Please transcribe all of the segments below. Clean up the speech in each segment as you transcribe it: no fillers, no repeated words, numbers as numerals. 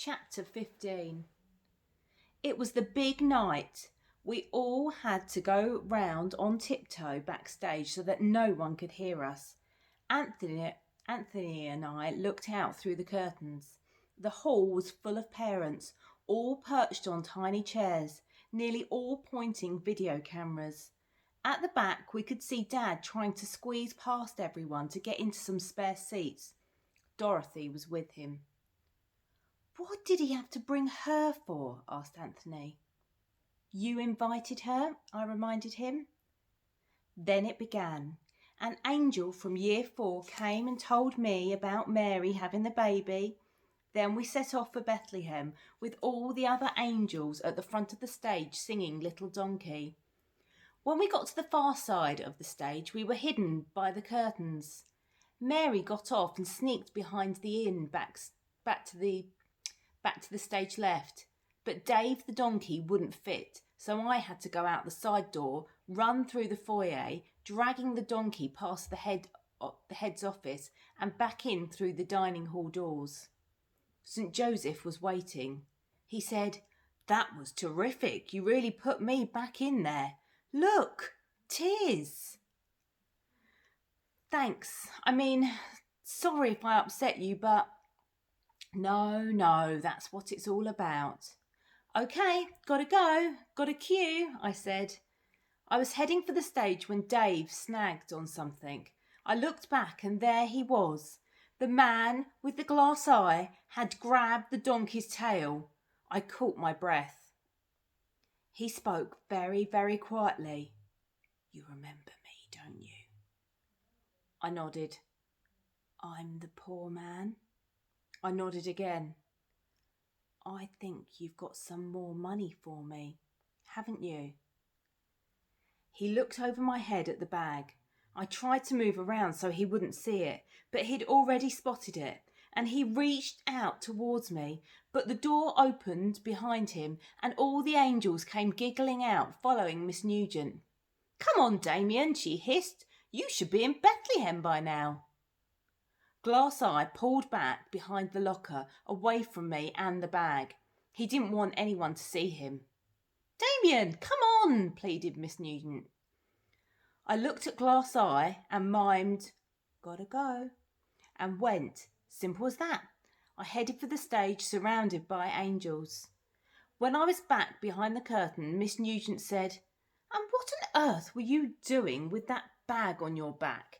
Chapter 15. It was the big night. We all had to go round on tiptoe backstage so that no one could hear us. Anthony and I looked out through the curtains. The hall was full of parents, all perched on tiny chairs, nearly all pointing video cameras. At the back we could see Dad trying to squeeze past everyone to get into some spare seats. Dorothy was with him. "What did he have to bring her for?" asked Anthony. "You invited her," I reminded him. Then it began. An angel from year 4 came and told me about Mary having the baby. Then we set off for Bethlehem with all the other angels at the front of the stage singing Little Donkey. When we got to the far side of the stage, we were hidden by the curtains. Mary got off and sneaked behind the inn back to the stage left, but Dave the donkey wouldn't fit, so I had to go out the side door, run through the foyer, dragging the donkey past the head's office and back in through the dining hall doors. St. Joseph was waiting. He said, "That was terrific. You really put me back in there. Look, tears." "Thanks. Sorry if I upset you, but..." No, that's what it's all about." "Okay, gotta go, got a cue," I said. I was heading for the stage when Dave snagged on something. I looked back and there he was. The man with the glass eye had grabbed the donkey's tail. I caught my breath. He spoke very, very quietly. "You remember me, don't you?" I nodded. "I'm the poor man?" I nodded again. "I think you've got some more money for me, haven't you?" He looked over my head at the bag. I tried to move around so he wouldn't see it, but he'd already spotted it, and he reached out towards me, but the door opened behind him and all the angels came giggling out, following Miss Nugent. "Come on, Damien," she hissed. "You should be in Bethlehem by now." Glass Eye pulled back behind the locker, away from me and the bag. He didn't want anyone to see him. "Damien, come on," pleaded Miss Nugent. I looked at Glass Eye and mimed, "Gotta go," and went. Simple as that. I headed for the stage, surrounded by angels. When I was back behind the curtain, Miss Nugent said, "And what on earth were you doing with that bag on your back?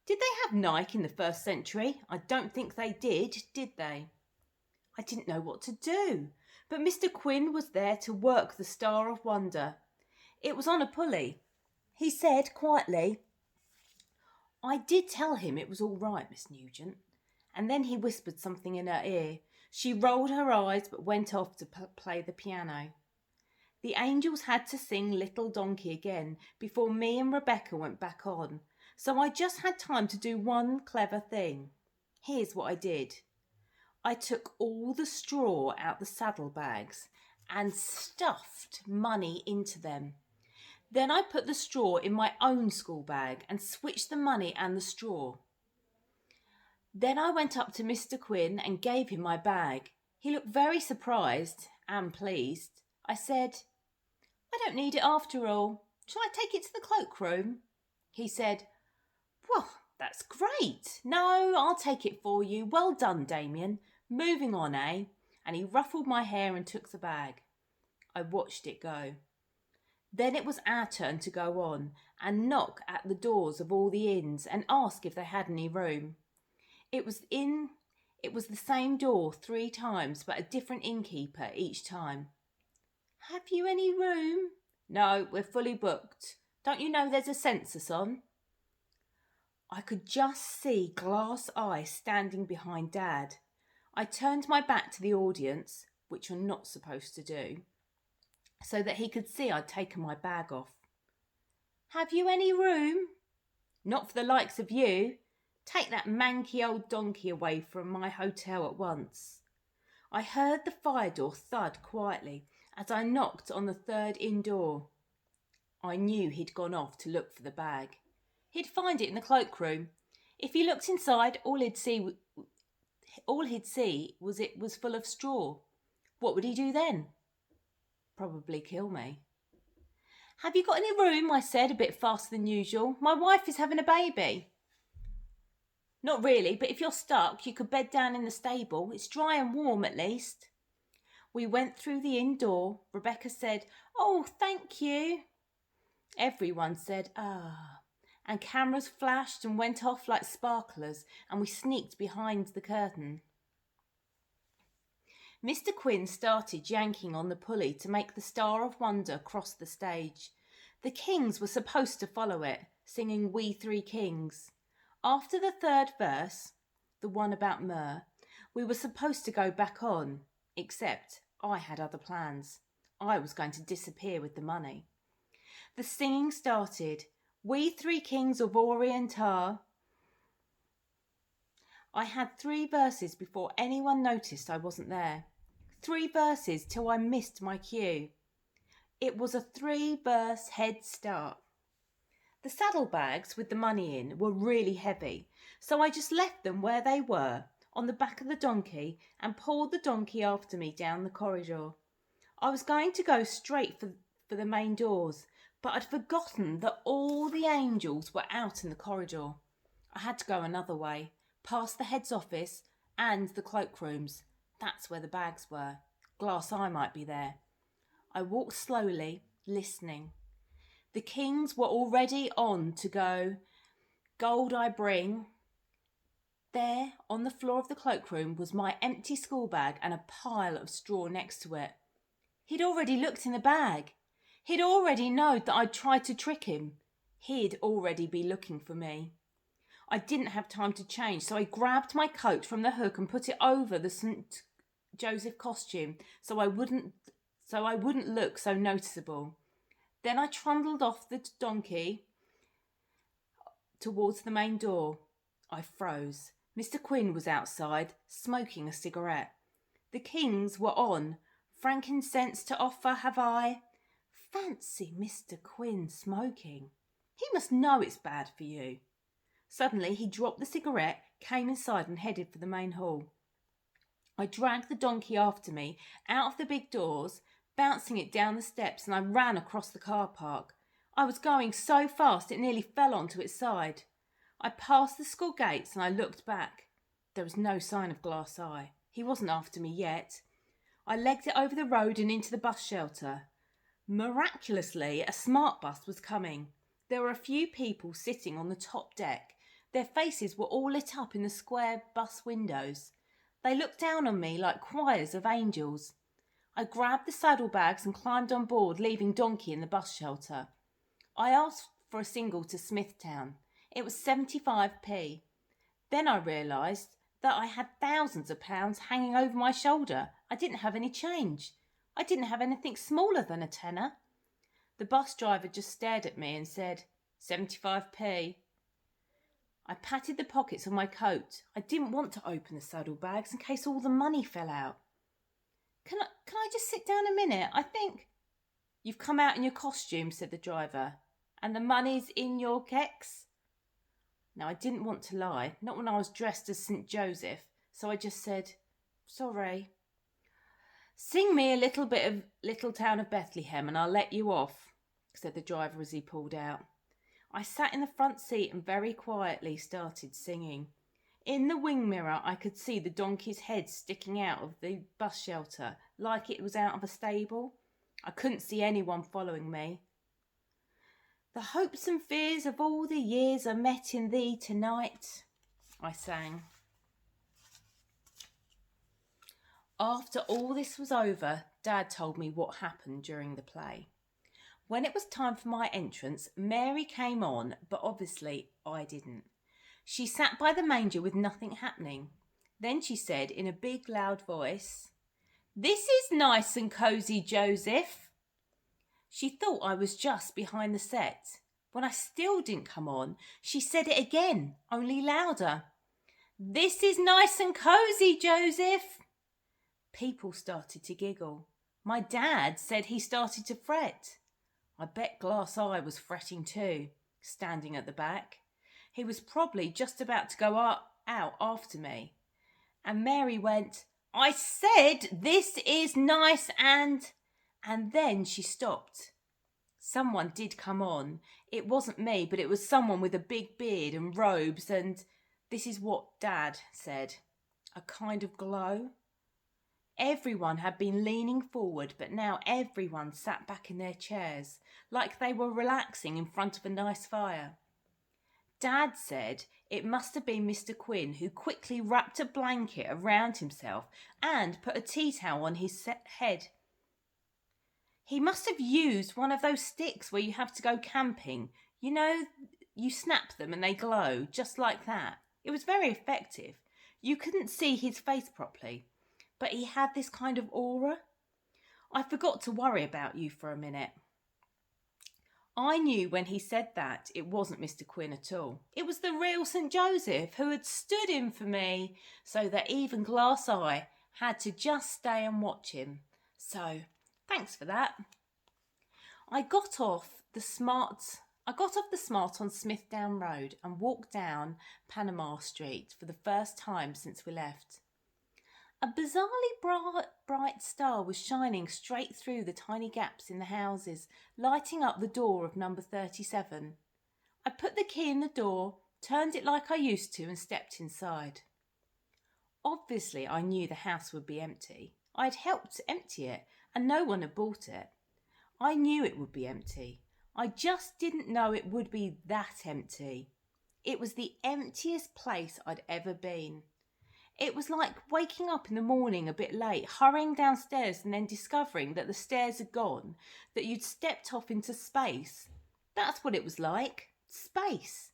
Did they have Nike in the 1st century? I don't think they did they?" I didn't know what to do, but Mr. Quinn was there to work the Star of Wonder. It was on a pulley. He said quietly, "I did tell him it was all right, Miss Nugent," and then he whispered something in her ear. She rolled her eyes but went off to play the piano. The angels had to sing Little Donkey again before me and Rebecca went back on, so I just had time to do one clever thing. Here's what I did. I took all the straw out the saddlebags and stuffed money into them. Then I put the straw in my own school bag and switched the money and the straw. Then I went up to Mr. Quinn and gave him my bag. He looked very surprised and pleased. I said, "I don't need it after all. Shall I take it to the cloakroom?" He said, "Well, that's great. No, I'll take it for you. Well done, Damien. Moving on, eh?" And he ruffled my hair and took the bag. I watched it go. Then it was our turn to go on and knock at the doors of all the inns and ask if they had any room. It was the same door 3 times, but a different innkeeper each time. "Have you any room?" "No, we're fully booked. Don't you know there's a census on?" I could just see Glass Eye standing behind Dad. I turned my back to the audience, which you're not supposed to do, so that he could see I'd taken my bag off. "Have you any room?" "Not for the likes of you. Take that manky old donkey away from my hotel at once." I heard the fire door thud quietly as I knocked on the 3rd inn door. I knew he'd gone off to look for the bag. He'd find it in the cloakroom. If he looked inside, all he'd see all he'd see was it was full of straw. What would he do then? Probably kill me. Have you got any room? I said, a bit faster than usual. My wife is having a baby. Not really, but if you're stuck, you could bed down in the stable. It's dry and warm at least. We went through the inn door. Rebecca said, "Oh, thank you." Everyone said, "Ah." And cameras flashed and went off like sparklers, and we sneaked behind the curtain. Mr. Quinn started yanking on the pulley to make the Star of Wonder cross the stage. The kings were supposed to follow it, singing "We Three Kings." After the third verse, the one about myrrh, we were supposed to go back on, except I had other plans. I was going to disappear with the money. The singing started, "We Three Kings of Orient are." I had 3 verses before anyone noticed I wasn't there. 3 verses till I missed my cue. It was a 3-verse head start. The saddlebags with the money in were really heavy, so I just left them where they were, on the back of the donkey, and pulled the donkey after me down the corridor. I was going to go straight for the main doors, but I'd forgotten that all the angels were out in the corridor. I had to go another way, past the head's office and the cloakrooms. That's where the bags were. Glass Eye might be there. I walked slowly, listening. The kings were already on to go, "Gold I bring." There, on the floor of the cloakroom, was my empty school bag and a pile of straw next to it. He'd already looked in the bag. He'd already known that I'd tried to trick him. He'd already be looking for me. I didn't have time to change, so I grabbed my coat from the hook and put it over the St. Joseph costume so I wouldn't look so noticeable. Then I trundled off the donkey towards the main door. I froze. Mr. Quinn was outside, smoking a cigarette. The kings were on. "Frankincense to offer have I." Fancy Mr. Quinn smoking. He must know it's bad for you. Suddenly he dropped the cigarette, came inside and headed for the main hall. I dragged the donkey after me, out of the big doors, bouncing it down the steps, and I ran across the car park. I was going so fast it nearly fell onto its side. I passed the school gates and I looked back. There was no sign of Glass Eye. He wasn't after me yet. I legged it over the road and into the bus shelter. Miraculously, a smart bus was coming. There were a few people sitting on the top deck. Their faces were all lit up in the square bus windows. They looked down on me like choirs of angels. I grabbed the saddlebags and climbed on board, leaving Donkey in the bus shelter. I asked for a single to Smithtown. It was 75p. Then I realised that I had thousands of pounds hanging over my shoulder. I didn't have any change. I didn't have anything smaller than a tenner. The bus driver just stared at me and said, 75p. I patted the pockets of my coat. I didn't want to open the saddlebags in case all the money fell out. Can I just sit down a minute? I think... You've come out in your costume, said the driver. And the money's in your kecks? Now, I didn't want to lie, not when I was dressed as St. Joseph, so I just said, sorry. Sing me a little bit of Little Town of Bethlehem and I'll let you off, said the driver as he pulled out. I sat in the front seat and very quietly started singing. In the wing mirror, I could see the donkey's head sticking out of the bus shelter, like it was out of a stable. I couldn't see anyone following me. The hopes and fears of all the years are met in thee tonight, I sang. After all this was over, Dad told me what happened during the play. When it was time for my entrance, Mary came on, but obviously I didn't. She sat by the manger with nothing happening. Then she said in a big loud voice, "This is nice and cosy, Joseph." She thought I was just behind the set. When I still didn't come on, she said it again, only louder. "This is nice and cosy, Joseph." People started to giggle. My dad said he started to fret. I bet Glass Eye was fretting too, standing at the back. He was probably just about to go out after me. And Mary went, "I said this is nice and then she stopped. Someone did come on. It wasn't me, but it was someone with a big beard and robes, and this is what Dad said. A kind of glow. Everyone had been leaning forward, but now everyone sat back in their chairs, like they were relaxing in front of a nice fire. Dad said it must have been Mr. Quinn, who quickly wrapped a blanket around himself and put a tea towel on his head. He must have used one of those sticks where you have to go camping. You know, you snap them and they glow, just like that. It was very effective. You couldn't see his face properly, but he had this kind of aura. I forgot to worry about you for a minute. I knew when he said that it wasn't Mr. Quinn at all. It was the real St. Joseph who had stood in for me, so that even Glass Eye had to just stay and watch him. So, thanks for that. I got off the smart on Smithdown Road and walked down Panama Street for the first time since we left. A bizarrely bright star was shining straight through the tiny gaps in the houses, lighting up the door of number 37. I put the key in the door, turned it like I used to, and stepped inside. Obviously, I knew the house would be empty. I'd helped empty it, and no one had bought it. I knew it would be empty. I just didn't know it would be that empty. It was the emptiest place I'd ever been. It was like waking up in the morning a bit late, hurrying downstairs and then discovering that the stairs had gone, that you'd stepped off into space. That's what it was like. Space.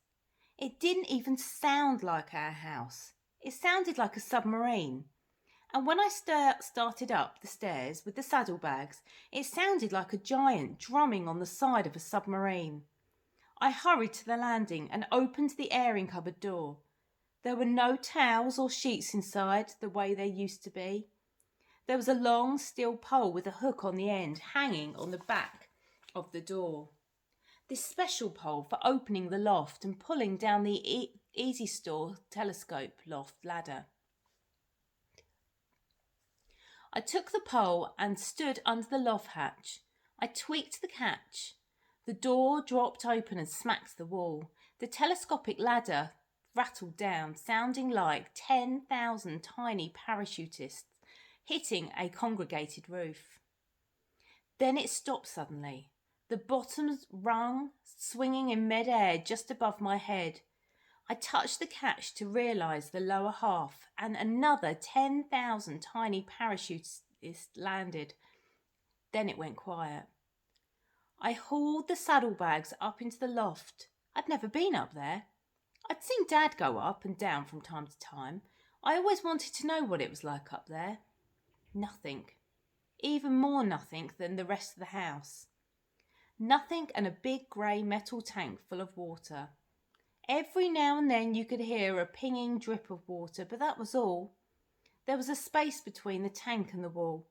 It didn't even sound like our house. It sounded like a submarine. And when I started up the stairs with the saddlebags, it sounded like a giant drumming on the side of a submarine. I hurried to the landing and opened the airing cupboard door. There were no towels or sheets inside the way there used to be. There was a long steel pole with a hook on the end hanging on the back of the door. This special pole for opening the loft and pulling down the Easy Store telescope loft ladder. I took the pole and stood under the loft hatch. I tweaked the catch. The door dropped open and smacked the wall. The telescopic ladder rattled down, sounding like 10,000 tiny parachutists hitting a congregated roof. Then it stopped suddenly, the bottom rung swinging in mid-air just above my head. I touched the catch to realise the lower half, and another 10,000 tiny parachutists landed. Then it went quiet. I hauled the saddlebags up into the loft. I'd never been up there. I'd seen Dad go up and down from time to time. I always wanted to know what it was like up there. Nothing. Even more nothing than the rest of the house. Nothing and a big grey metal tank full of water. Every now and then you could hear a pinging drip of water, but that was all. There was a space between the tank and the wall.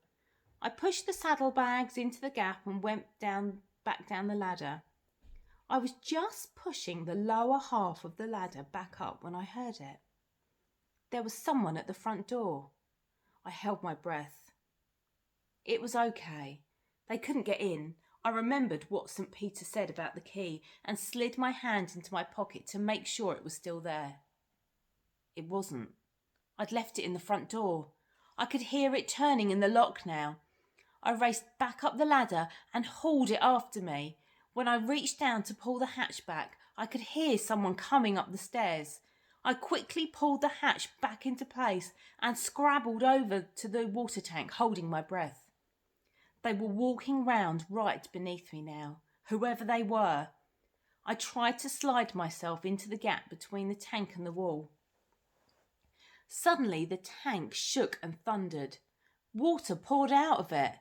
I pushed the saddlebags into the gap and went back down the ladder. I was just pushing the lower half of the ladder back up when I heard it. There was someone at the front door. I held my breath. It was okay. They couldn't get in. I remembered what St. Peter said about the key and slid my hand into my pocket to make sure it was still there. It wasn't. I'd left it in the front door. I could hear it turning in the lock now. I raced back up the ladder and hauled it after me. When I reached down to pull the hatch back, I could hear someone coming up the stairs. I quickly pulled the hatch back into place and scrabbled over to the water tank, holding my breath. They were walking round right beneath me now, whoever they were. I tried to slide myself into the gap between the tank and the wall. Suddenly the tank shook and thundered. Water poured out of it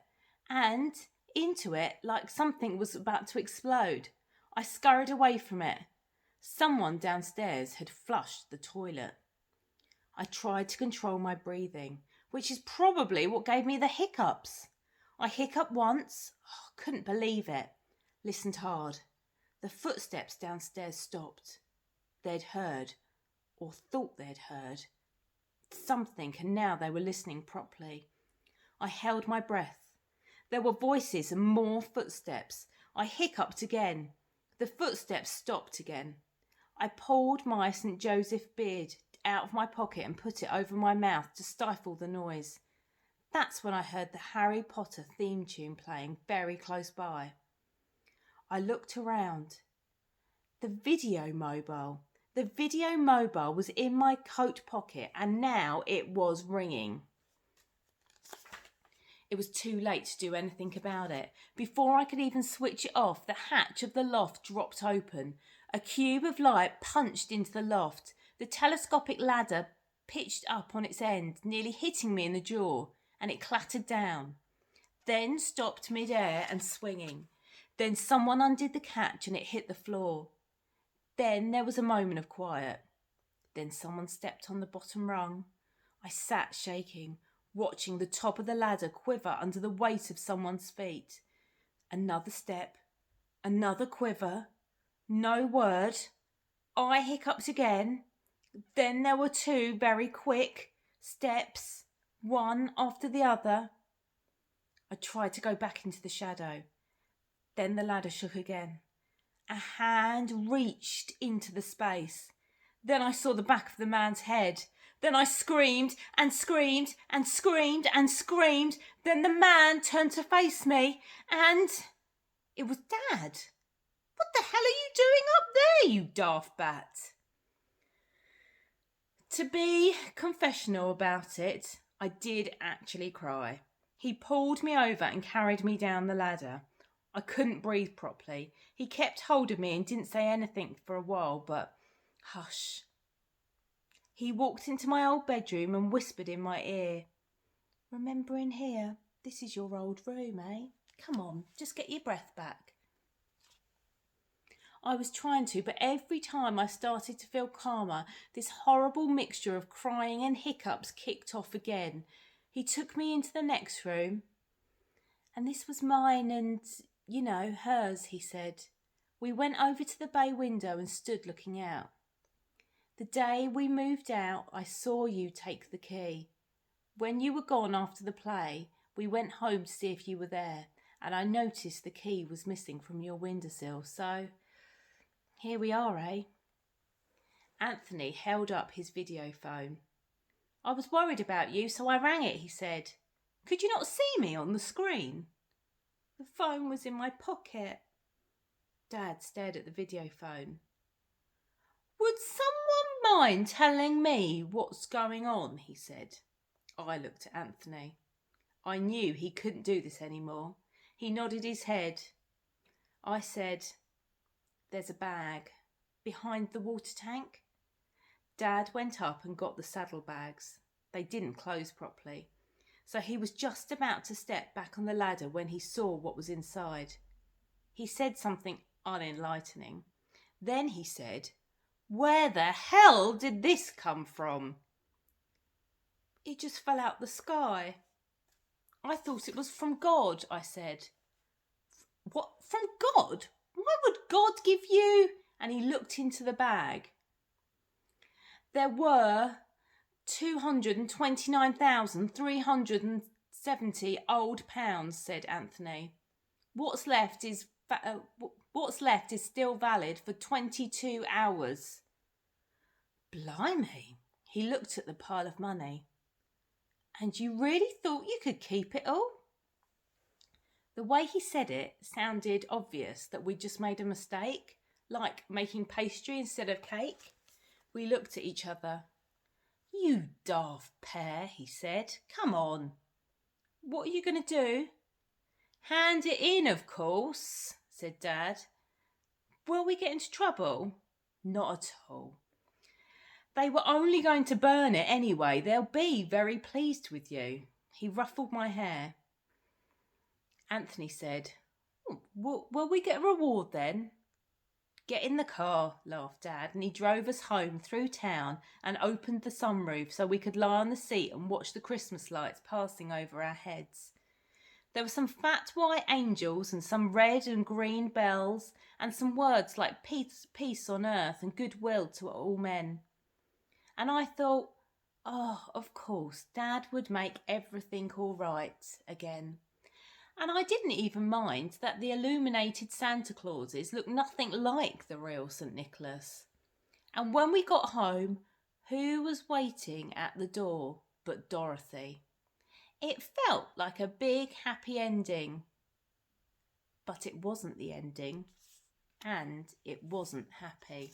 and into it like something was about to explode. I scurried away from it. Someone downstairs had flushed the toilet. I tried to control my breathing, which is probably what gave me the hiccups. I hiccuped once. Couldn't believe it. Listened hard. The footsteps downstairs stopped. They'd heard, or thought they'd heard, something, and now they were listening properly. I held my breath. There were voices and more footsteps. I hiccuped again. The footsteps stopped again. I pulled my St. Joseph beard out of my pocket and put it over my mouth to stifle the noise. That's when I heard the Harry Potter theme tune playing very close by. I looked around. The video mobile was in my coat pocket, and now it was ringing. It was too late to do anything about it. Before I could even switch it off, the hatch of the loft dropped open. A cube of light punched into the loft. The telescopic ladder pitched up on its end, nearly hitting me in the jaw, and it clattered down. Then stopped mid-air and swinging. Then someone undid the catch and it hit the floor. Then there was a moment of quiet. Then someone stepped on the bottom rung. I sat shaking, watching the top of the ladder quiver under the weight of someone's feet. Another step, another quiver, no word. I hiccuped again. Then there were two very quick steps, one after the other. I tried to go back into the shadow. Then the ladder shook again. A hand reached into the space. Then I saw the back of the man's head. Then I screamed and screamed and screamed and screamed. Then the man turned to face me, and it was Dad. What the hell are you doing up there, you daft bat? To be confessional about it, I did actually cry. He pulled me over and carried me down the ladder. I couldn't breathe properly. He kept hold of me and didn't say anything for a while, but hush. He walked into my old bedroom and whispered in my ear, "Remember in here, this is your old room, eh? Come on, just get your breath back." I was trying to, but every time I started to feel calmer, this horrible mixture of crying and hiccups kicked off again. He took me into the next room. "And this was mine and, hers," he said. We went over to the bay window and stood looking out. "The day we moved out, I saw you take the key. When you were gone after the play, we went home to see if you were there, and I noticed the key was missing from your windowsill, so here we are, eh?" Anthony held up his video phone. "I was worried about you, so I rang it," he said. "Could you not see me on the screen?" "The phone was in my pocket." Dad stared at the video phone. "Would someone mind telling me what's going on?" he said. I looked at Anthony. I knew he couldn't do this anymore. He nodded his head. I said, "There's a bag behind the water tank." Dad went up and got the saddlebags. They didn't close properly, so he was just about to step back on the ladder when he saw what was inside. He said something unenlightening. Then he said, "Where the hell did this come from?" "It just fell out the sky." "I thought it was from God," I said. "What, from God? Why would God give you?" And he looked into the bag. "There were 229,370 old pounds," said Anthony. What's left is still valid for 22 hours. Blimey, he looked at the pile of money. "And you really thought you could keep it all?" The way he said it sounded obvious that we'd just made a mistake, like making pastry instead of cake. We looked at each other. "You daft pair," he said. "Come on. What are you going to do?" "Hand it in, of course," said Dad. "Will we get into trouble?" "Not at all. They were only going to burn it anyway. They'll be very pleased with you." He ruffled my hair. Anthony said, Will we get a reward then?" "Get in the car," laughed Dad, and he drove us home through town and opened the sunroof so we could lie on the seat and watch the Christmas lights passing over our heads. There were some fat white angels and some red and green bells and some words like peace on earth and goodwill to all men. And I thought, Oh, of course, Dad would make everything all right again. And I didn't even mind that the illuminated Santa Clauses looked nothing like the real St. Nicholas. And when we got home, who was waiting at the door but Dorothy? It felt like a big happy ending. But it wasn't the ending, and it wasn't happy.